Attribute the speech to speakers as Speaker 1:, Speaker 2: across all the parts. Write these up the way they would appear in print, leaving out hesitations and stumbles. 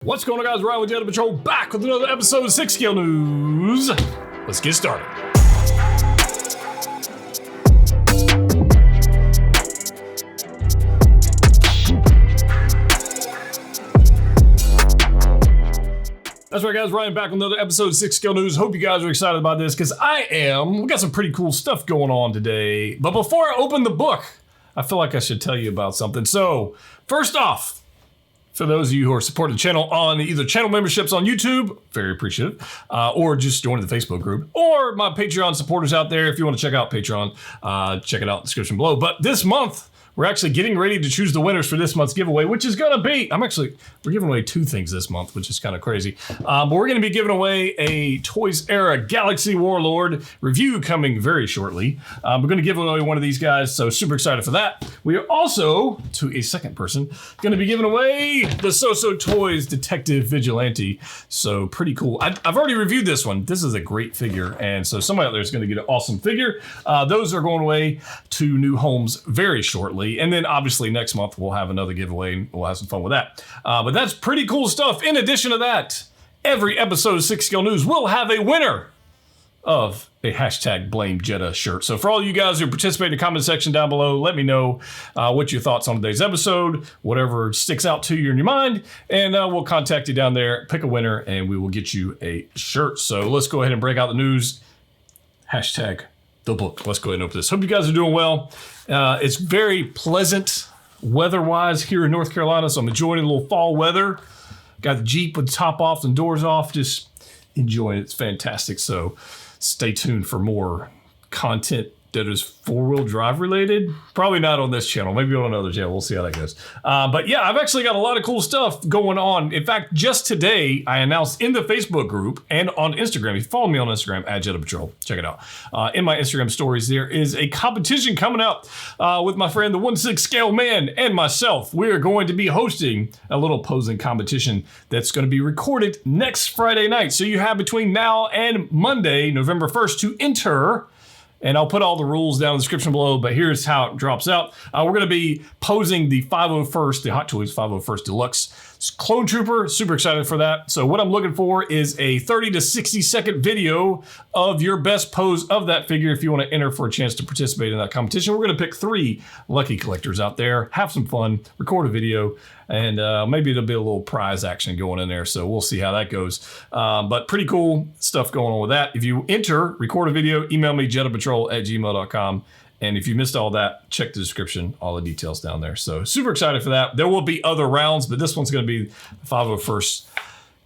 Speaker 1: What's going on, guys? Ryan with Jedha Patrol back with another episode of 6 Scale News. Let's get started. That's right, guys. Ryan back with another episode of 6 Scale News. Hope you guys are excited about this because I am. We got some pretty cool stuff going on today. But before I open the book, I feel like I should tell you about something. So, first off, for those of you who are supporting the channel on either channel memberships on YouTube, very appreciative, or just joining the Facebook group, or my Patreon supporters out there, if you want to check out Patreon, check it out in the description below. But this month, we're actually getting ready to choose the winners for this month's giveaway, which is going to be, we're giving away two things this month, which is kind of crazy. But we're going to be giving away a Toys Era Galaxy Warlord review coming very shortly. We're going to give away one of these guys, so super excited for that. We are also, to a second person, going to be giving away the So-So Toys Detective Vigilante. So pretty cool. I've already reviewed this one. This is a great figure, and so somebody out there is going to get an awesome figure. Those are going away to new homes very shortly. And then obviously next month we'll have another giveaway and we'll have some fun with that. But that's pretty cool stuff. In addition to that, every episode of 6 Scale News will have a winner of a hashtag Blame Jedha shirt. So for all you guys who participate in the comment section down below, let me know what your thoughts on today's episode, whatever sticks out to you in your mind, and we'll contact you down there, pick a winner, and we will get you a shirt. So let's go ahead and break out the news. Hashtag the book. Let's go ahead and open this. Hope you guys are doing well. It's very pleasant weather-wise here in North Carolina, so I'm enjoying a little fall weather. Got the Jeep with the top off and doors off, just enjoying it. It's fantastic. So stay tuned for more content that is four-wheel drive related. Probably not on this channel, maybe on another channel. We'll see how that goes. But yeah, I've actually got a lot of cool stuff going on. In fact, just today, I announced in the Facebook group and on Instagram, if you follow me on Instagram, @Jedha Patrol, check it out. In my Instagram stories, there is a competition coming up with my friend, the 1/6 Scale Man, and myself. We are going to be hosting a little posing competition that's going to be recorded next Friday night. So you have between now and Monday, November 1st, to enter. And I'll put all the rules down in the description below, but here's how it drops out. We're going to be posing the 501st, the Hot Toys 501st Deluxe Clone Trooper. Super excited for that. So what I'm looking for is a 30 to 60 second video of your best pose of that figure if you want to enter for a chance to participate in that competition. We're going to pick 3 lucky collectors out there, have some fun, record a video, and maybe there'll be a little prize action going in there. So we'll see how that goes. But pretty cool stuff going on with that. If you enter, record a video, email me, jedhapatrol@gmail.com. And if you missed all that, check the description, all the details down there. So super excited for that. There will be other rounds, but this one's going to be the 501st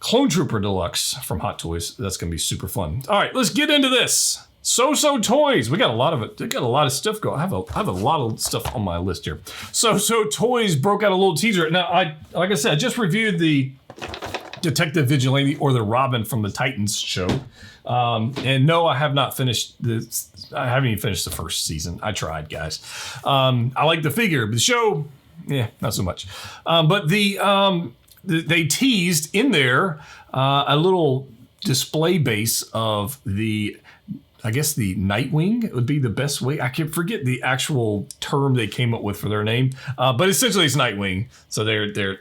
Speaker 1: Clone Trooper Deluxe from Hot Toys. That's going to be super fun. All right, let's get into this. So-So Toys. We got a lot of it. We got a lot of stuff going. I have a lot of stuff on my list here. So-So Toys broke out a little teaser. Now, like I said, I just reviewed the Detective Vigilante, or the Robin from the Titans show. And no, I have not finished this. I haven't even finished the first season. I tried, guys. I like the figure, but the show, yeah, not so much. But they teased in there a little display base of the, I guess the Nightwing would be the best way. I can forget the actual term they came up with for their name, but essentially it's Nightwing. So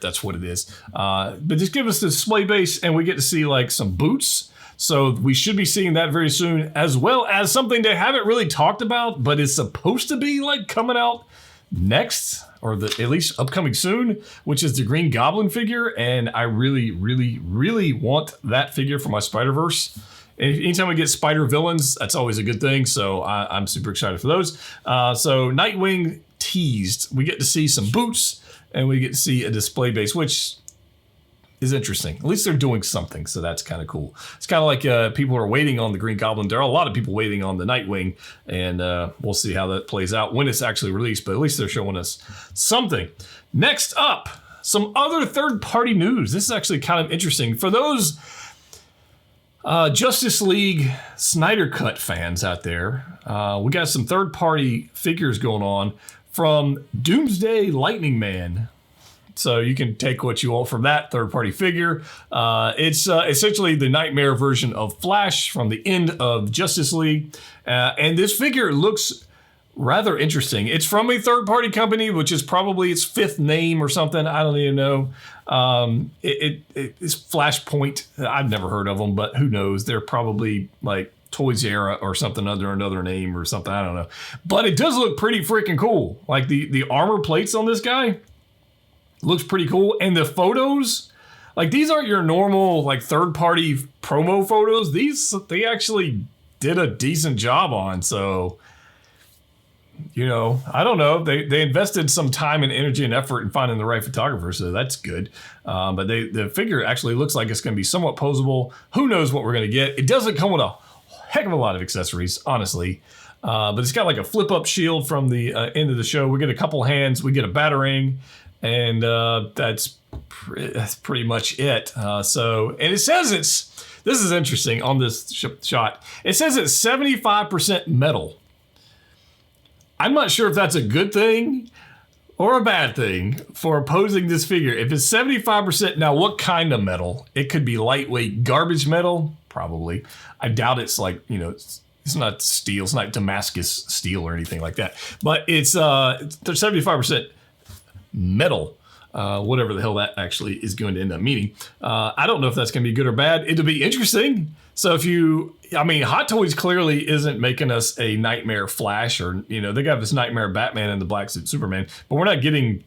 Speaker 1: that's what it is. But just give us the display base, and we get to see like some boots. So we should be seeing that very soon, as well as something they haven't really talked about, but is supposed to be like coming out next, or at least upcoming soon, which is the Green Goblin figure. And I really, really, really want that figure for my Spider-Verse. Anytime we get spider villains, that's always a good thing. So I'm super excited for those. So Nightwing teased. We get to see some boots, and we get to see a display base, which is interesting. At least they're doing something, so that's kind of cool. It's kind of like people are waiting on the Green Goblin. There are a lot of people waiting on the Nightwing, and we'll see how that plays out when it's actually released, but at least they're showing us something. Next up, some other third-party news. This is actually kind of interesting. For those Justice League Snyder Cut fans out there, we got some third-party figures going on from Doomsday Lightning Man. So you can take what you want from that third-party figure. It's essentially the nightmare version of Flash from the end of Justice League. And this figure looks rather interesting. It's from a third-party company, which is probably its fifth name or something. I don't even know. It's Flashpoint. I've never heard of them, but who knows? They're probably like Toys Era or something under another name or something. I don't know. But it does look pretty freaking cool. Like the armor plates on this guy looks pretty cool. And the photos, like these aren't your normal like third-party promo photos. They actually did a decent job on. So, you know, I don't know. They invested some time and energy and effort in finding the right photographer, so that's good. But the figure actually looks like it's going to be somewhat posable. Who knows what we're going to get? It doesn't come with a heck of a lot of accessories, honestly. But it's got like a flip-up shield from the end of the show. We get a couple hands. We get a batarang, and that's pretty much it. And it says this is interesting on this shot. It says it's 75% metal. I'm not sure if that's a good thing or a bad thing for posing this figure. If it's 75%, now what kind of metal? It could be lightweight garbage metal, probably. I doubt it's like, you know, it's not steel. It's not Damascus steel or anything like that. But it's 75% metal, whatever the hell that actually is going to end up meaning. I don't know if that's going to be good or bad. It'll be interesting. So Hot Toys clearly isn't making us a Nightmare Flash or, you know, they got this Nightmare Batman and the Black Suit Superman, but we're not getting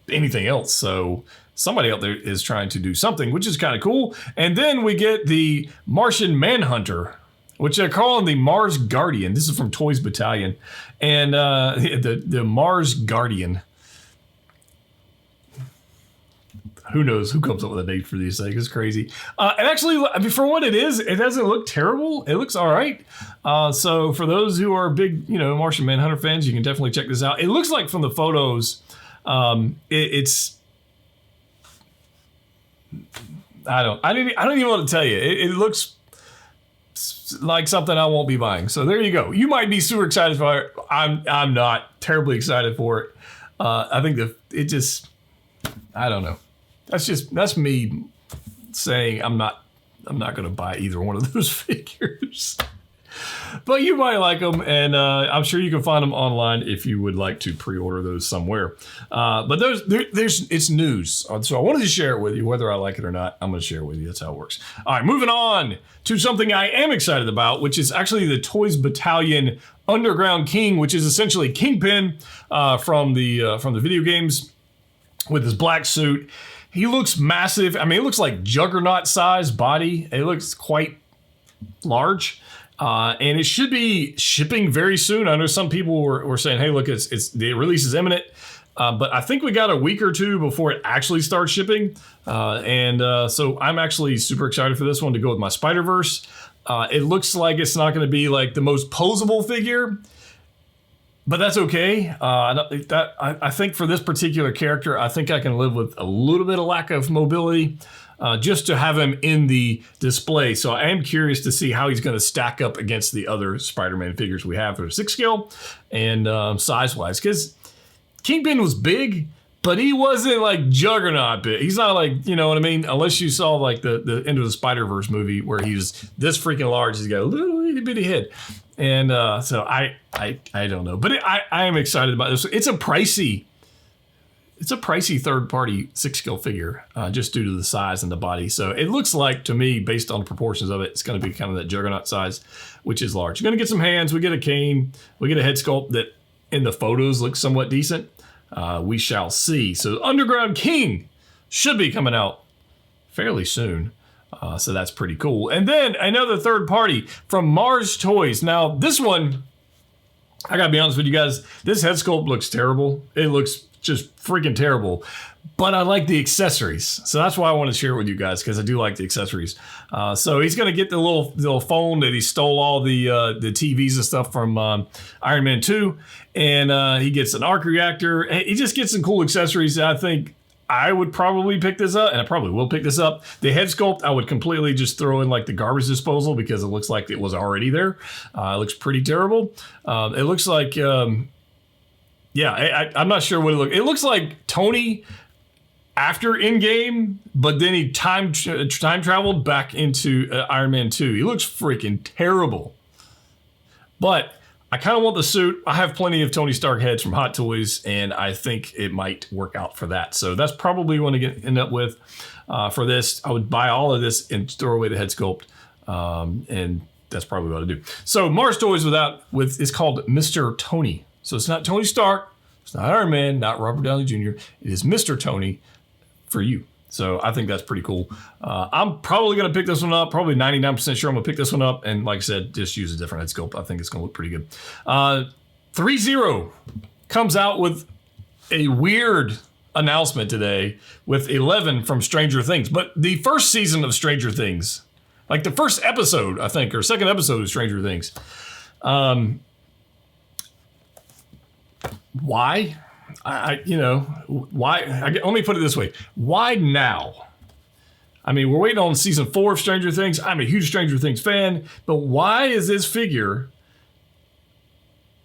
Speaker 1: anything else. So somebody out there is trying to do something, which is kind of cool. And then we get the Martian Manhunter, which they're calling the Mars Guardian. This is from Toys Battalion. And the Mars Guardian. Who knows who comes up with a name for these things? It's crazy. And actually, for what it is, it doesn't look terrible. It looks all right. So for those who are big, you know, Martian Manhunter fans, you can definitely check this out. It looks like from the photos, it's. I don't even want to tell you. It looks like something I won't be buying. So there you go. You might be super excited for it. I'm not terribly excited for it. I think I don't know. That's me saying I'm not going to buy either one of those figures. But you might like them, and I'm sure you can find them online if you would like to pre-order those somewhere. But it's news, so I wanted to share it with you, whether I like it or not. I'm going to share it with you. That's how it works. All right, moving on to something I am excited about, which is actually the Toys Battalion Underground King, which is essentially Kingpin from the video games with his black suit. He looks massive. I mean, it looks like Juggernaut-sized body. It looks quite large. And it should be shipping very soon. I know some people were saying, hey, look, the release is imminent. But I think we got a week or two before it actually starts shipping. So I'm actually super excited for this one to go with my Spider-Verse. It looks like it's not going to be like the most posable figure, but that's okay. I think for this particular character, I think I can live with a little bit of lack of mobility just to have him in the display. So I am curious to see how he's going to stack up against the other Spider-Man figures we have that are 6 scale and size-wise. Because Kingpin was big, but he wasn't like Juggernaut big. He's not like, you know what I mean? Unless you saw like the Into the Spider-Verse movie where he was this freaking large. He's got a little itty bitty head. And so I don't know, but I am excited about this. It's a pricey third-party 6 scale figure just due to the size and the body. So it looks like to me, based on the proportions of it, it's going to be kind of that Juggernaut size, which is large. You're going to get some hands. We get a cane. We get a head sculpt that in the photos looks somewhat decent. We shall see. So Underground King should be coming out fairly soon. So that's pretty cool. And then another third party from Mars Toys. Now, this one, I gotta be honest with you guys, this head sculpt looks terrible. It looks just freaking terrible. But I like the accessories. So that's why I want to share it with you guys, because I do like the accessories. So he's going to get the little phone that he stole all the TVs and stuff from Iron Man 2. And he gets an arc reactor. He just gets some cool accessories. I think I would probably pick this up, and I probably will pick this up. The head sculpt, I would completely just throw in like the garbage disposal because it looks like it was already there. It looks pretty terrible. It looks like, I'm not sure what it looks. It looks like Tony after Endgame, but then he time traveled back into Iron Man 2. He looks freaking terrible. But I kind of want the suit. I have plenty of Tony Stark heads from Hot Toys, and I think it might work out for that. So that's probably what I end up with for this. I would buy all of this and throw away the head sculpt, and that's probably what I do. So Mars Toys is called Mr. Tony. So it's not Tony Stark, it's not Iron Man, not Robert Downey Jr. It is Mr. Tony for you. So I think that's pretty cool. I'm probably going to pick this one up. Probably 99% sure I'm going to pick this one up. And like I said, just use a different head sculpt. I think it's going to look pretty good. 3-0 comes out with a weird announcement today with 11 from Stranger Things. But the first season of Stranger Things, like the first episode, I think, or second episode of Stranger Things. Why? Why? Let me put it this way. Why now? I mean, we're waiting on season 4 of Stranger Things. I'm a huge Stranger Things fan, but why is this figure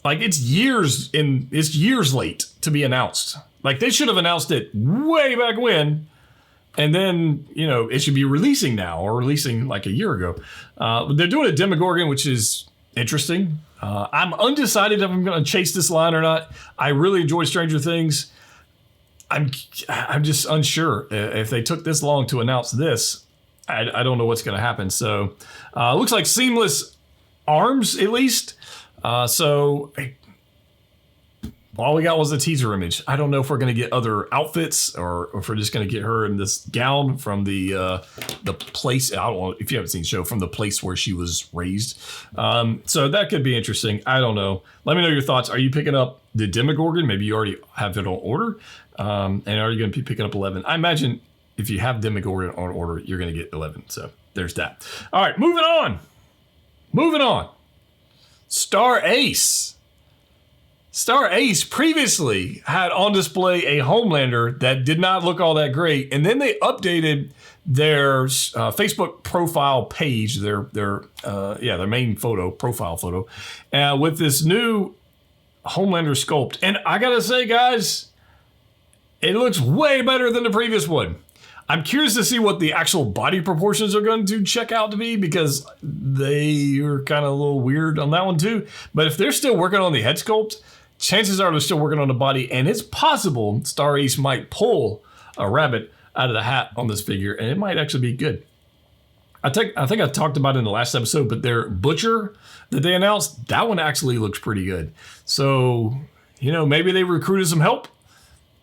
Speaker 1: like it's years late to be announced? Like they should have announced it way back when, and then it should be releasing now or releasing like a year ago. They're doing a Demogorgon, which is interesting. I'm undecided if I'm going to chase this line or not. I really enjoy Stranger Things. I'm just unsure if they took this long to announce this. I don't know what's going to happen. So looks like seamless arms at least. So all we got was a teaser image. I don't know if we're going to get other outfits or if we're just going to get her in this gown from the place. I don't know if you haven't seen the show, from the place where she was raised. So that could be interesting. I don't know. Let me know your thoughts. Are you picking up the Demogorgon? Maybe you already have it on order. And are you going to be picking up 11? I imagine if you have Demogorgon on order, you're going to get 11. So there's that. All right, moving on. Star Ace previously had on display a Homelander that did not look all that great, and then they updated their Facebook profile page, their main profile photo, with this new Homelander sculpt. And I gotta say, guys, it looks way better than the previous one. I'm curious to see what the actual body proportions are going to check out to be, because they are kind of a little weird on that one too. But if they're still working on the head sculpt, chances are they're still working on the body, and it's possible Star Ace might pull a rabbit out of the hat on this figure, and it might actually be good. I think I talked about it in the last episode, but their Butcher that they announced, that one actually looks pretty good. So, maybe they recruited some help.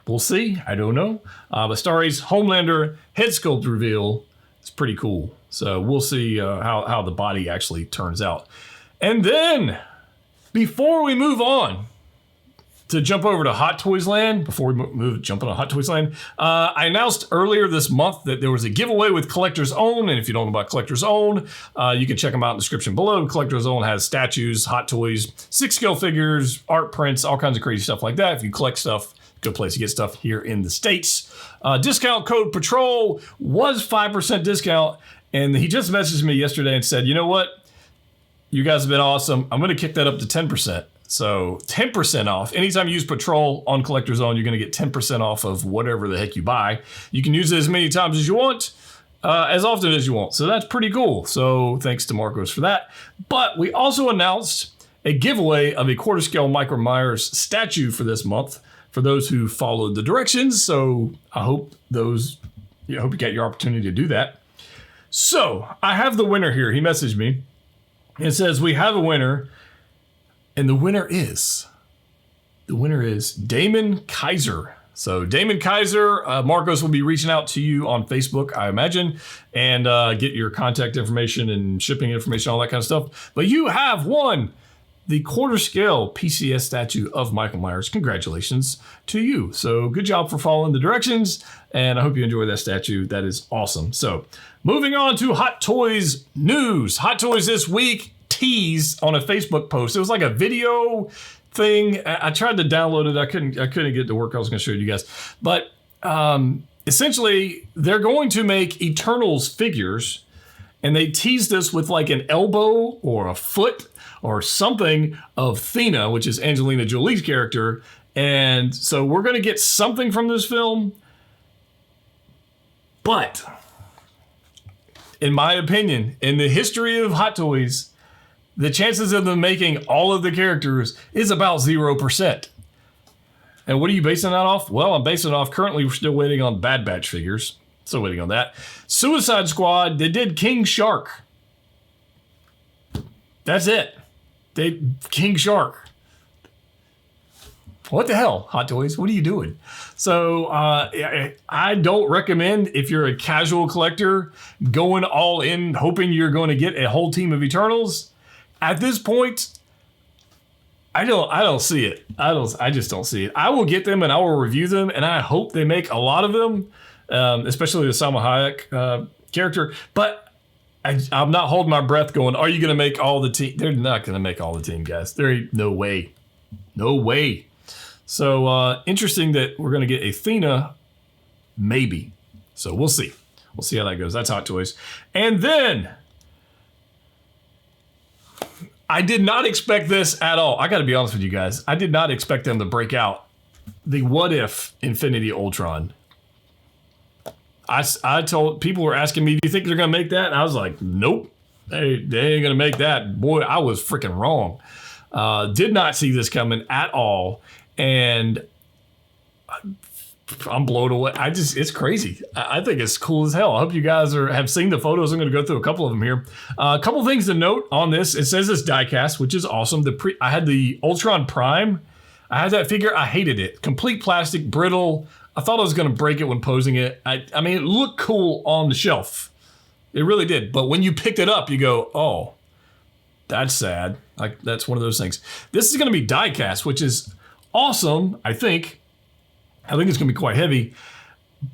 Speaker 1: We'll see. I don't know. But Star Ace Homelander head sculpt reveal is pretty cool. So we'll see how the body actually turns out. And then, before we move on to jump over to Hot Toys Land, I announced earlier this month that there was a giveaway with Collector's Own. And if you don't know about Collector's Own, you can check them out in the description below. Collector's Own has statues, Hot Toys, 6-scale figures, art prints, all kinds of crazy stuff like that. If you collect stuff, good place to get stuff here in the States. Discount code PATROL was 5% discount. And he just messaged me yesterday and said, you know what? You guys have been awesome. I'm going to kick that up to 10%. So 10% off. Anytime you use Patrol on Collector's Own, you're going to get 10% off of whatever the heck you buy. You can use it as many times as you want, as often as you want. So that's pretty cool. So thanks to Marcos for that. But we also announced a giveaway of a quarter-scale Michael Myers statue for this month for those who followed the directions. So I hope you get your opportunity to do that. So I have the winner here. He messaged me. It says we have a winner. And the winner is Damon Kaiser. So Damon Kaiser, Marcos will be reaching out to you on Facebook, I imagine, and get your contact information and shipping information, all that kind of stuff. But you have won the quarter scale PCS statue of Michael Myers. Congratulations to you. So good job for following the directions, and I hope you enjoy that statue. That is awesome. So moving on to Hot Toys news. Hot Toys this week teased on a Facebook post. It was like a video thing. I tried to download it. I couldn't get it to work. I was going to show you guys. But essentially, they're going to make Eternals figures, and they teased us with like an elbow or a foot or something of Thena, which is Angelina Jolie's character. And so we're going to get something from this film. But in my opinion, in the history of Hot Toys, the chances of them making all of the characters is about 0%. And what are you basing that off? Well, I'm basing it off, currently we're still waiting on Bad Batch figures. Still waiting on that. Suicide Squad, they did King Shark. That's it. King Shark. What the hell, Hot Toys? What are you doing? So I don't recommend, if you're a casual collector, going all in, hoping you're going to get a whole team of Eternals. At this point, I don't see it. I just don't see it. I will get them and I will review them, and I hope they make a lot of them, especially the Salma Hayek character. But I'm not holding my breath going, are you going to make all the team? They're not going to make all the team, guys. There ain't no way. No way. So interesting that we're going to get Athena, maybe. So we'll see. We'll see how that goes. That's Hot Toys. And then I did not expect this at all. I got to be honest with you guys. I did not expect them to break out the What If Infinity Ultron. I told people were asking me, do you think they're going to make that? And I was like, nope, they ain't going to make that. Boy, I was freaking wrong. Did not see this coming at all. And I'm blown away. It's crazy. I think it's cool as hell. I hope you guys have seen the photos. I'm going to go through a couple of them here. A couple things to note on this. It says it's diecast, which is awesome. I had the Ultron Prime. I had that figure. I hated it. Complete plastic, brittle. I thought I was going to break it when posing it. I mean, it looked cool on the shelf. It really did. But when you picked it up, you go, oh, that's sad. Like, that's one of those things. This is going to be diecast, which is awesome, I think. I think it's going to be quite heavy,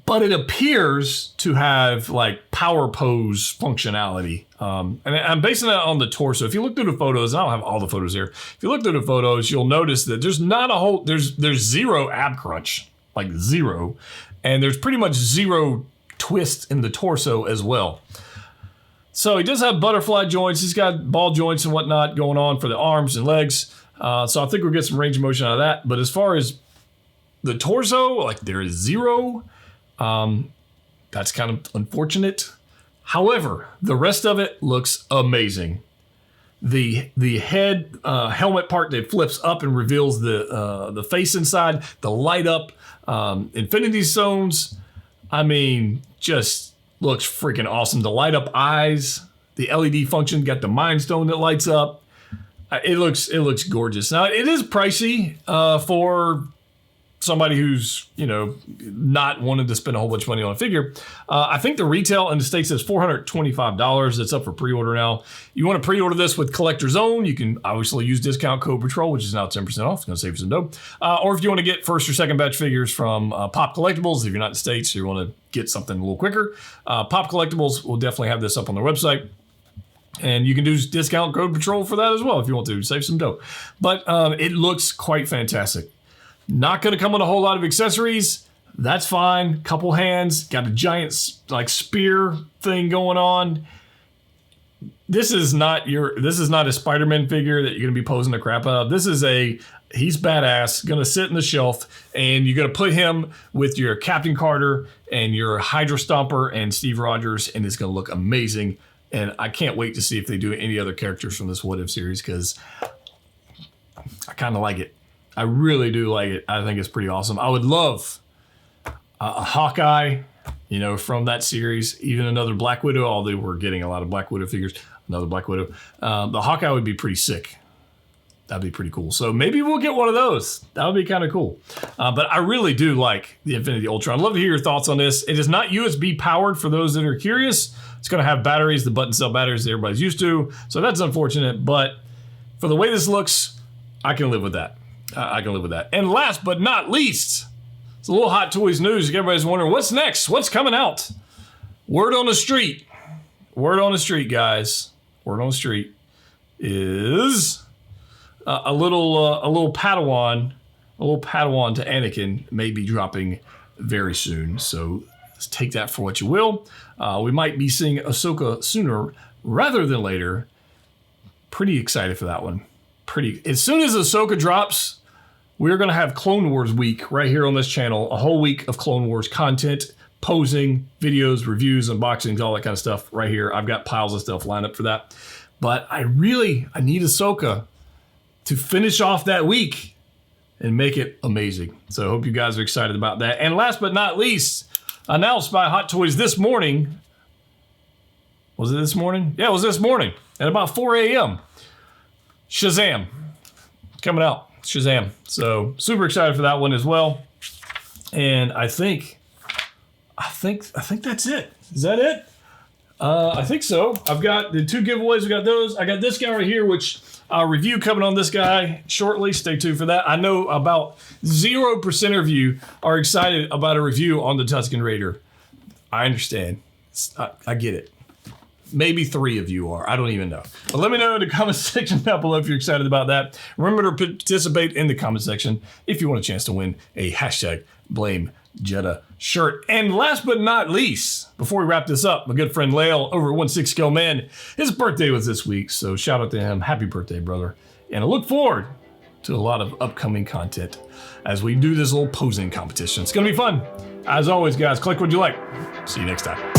Speaker 1: but it appears to have like power pose functionality. And I'm basing that on the torso. If you look through the photos, and I don't have all the photos here. If you look through the photos, you'll notice that there's not a whole, there's zero ab crunch, like zero. And there's pretty much zero twist in the torso as well. So he does have butterfly joints. He's got ball joints and whatnot going on for the arms and legs. So I think we'll get some range of motion out of that. But as far as the torso, like there is zero. That's kind of unfortunate. However, the rest of it looks amazing. The head helmet part that flips up and reveals the face inside, the light up Infinity Stones. I mean, just looks freaking awesome. The light up eyes, the LED function, got the Mind Stone that lights up. It looks gorgeous. Now it is pricey for somebody who's, you know, not wanting to spend a whole bunch of money on a figure. I think the retail in the States is $425. It's up for pre-order now. You want to pre-order this with Collector's Own, you can obviously use discount code Patrol, which is now 10% off. It's going to save you some dough. Or if you want to get first or second batch figures from Pop Collectibles, if you're not in the States, you want to get something a little quicker, Pop Collectibles will definitely have this up on their website. And you can do discount code Patrol for that as well if you want to save some dough. But it looks quite fantastic. Not going to come with a whole lot of accessories. That's fine. Couple hands. Got a giant like spear thing going on. This is not a Spider-Man figure that you're going to be posing the crap out of. This is he's badass. Going to sit in the shelf, and you're going to put him with your Captain Carter and your Hydra Stomper and Steve Rogers, and it's going to look amazing. And I can't wait to see if they do any other characters from this What If series, because I kind of like it. I really do like it. I think it's pretty awesome. I would love a Hawkeye, you know, from that series. Even another Black Widow, although we're getting a lot of Black Widow figures. Another Black Widow. The Hawkeye would be pretty sick. That'd be pretty cool. So maybe we'll get one of those. That would be kind of cool. But I really do like the Infinity Ultron. I'd love to hear your thoughts on this. It is not USB powered for those that are curious. It's going to have batteries, the button cell batteries that everybody's used to. So that's unfortunate. But for the way this looks, I can live with that. I can live with that. And last but not least, it's a little Hot Toys news. Everybody's wondering, what's next? What's coming out? Word on the street. Word on the street, guys. Word on the street is a little Padawan to Anakin may be dropping very soon. So let's take that for what you will. We might be seeing Ahsoka sooner rather than later. Pretty excited for that one. As soon as Ahsoka drops, we're going to have Clone Wars week right here on this channel. A whole week of Clone Wars content, posing, videos, reviews, unboxings, all that kind of stuff right here. I've got piles of stuff lined up for that. But I need Ahsoka to finish off that week and make it amazing. So I hope you guys are excited about that. And last but not least, announced by Hot Toys this morning. Was it this morning? Yeah, it was this morning at about 4 a.m. Shazam coming out. Shazam. So super excited for that one as well. And I think that's it. Is that it? I think so. I've got the 2 giveaways. We got those. I got this guy right here, which I'll review coming on this guy shortly. Stay tuned for that. I know about 0% of you are excited about a review on the Tusken Raider. I understand. I get it. Maybe 3 of you are. I don't even know. But let me know in the comment section down below if you're excited about that. Remember to participate in the comment section if you want a chance to win a #Blame Jedha shirt. And last but not least, before we wrap this up, my good friend Lael over at 16 Scale Man, his birthday was this week, so shout out to him. Happy birthday, brother. And I look forward to a lot of upcoming content as we do this little posing competition. It's gonna be fun. As always, guys, click what you like. See you next time.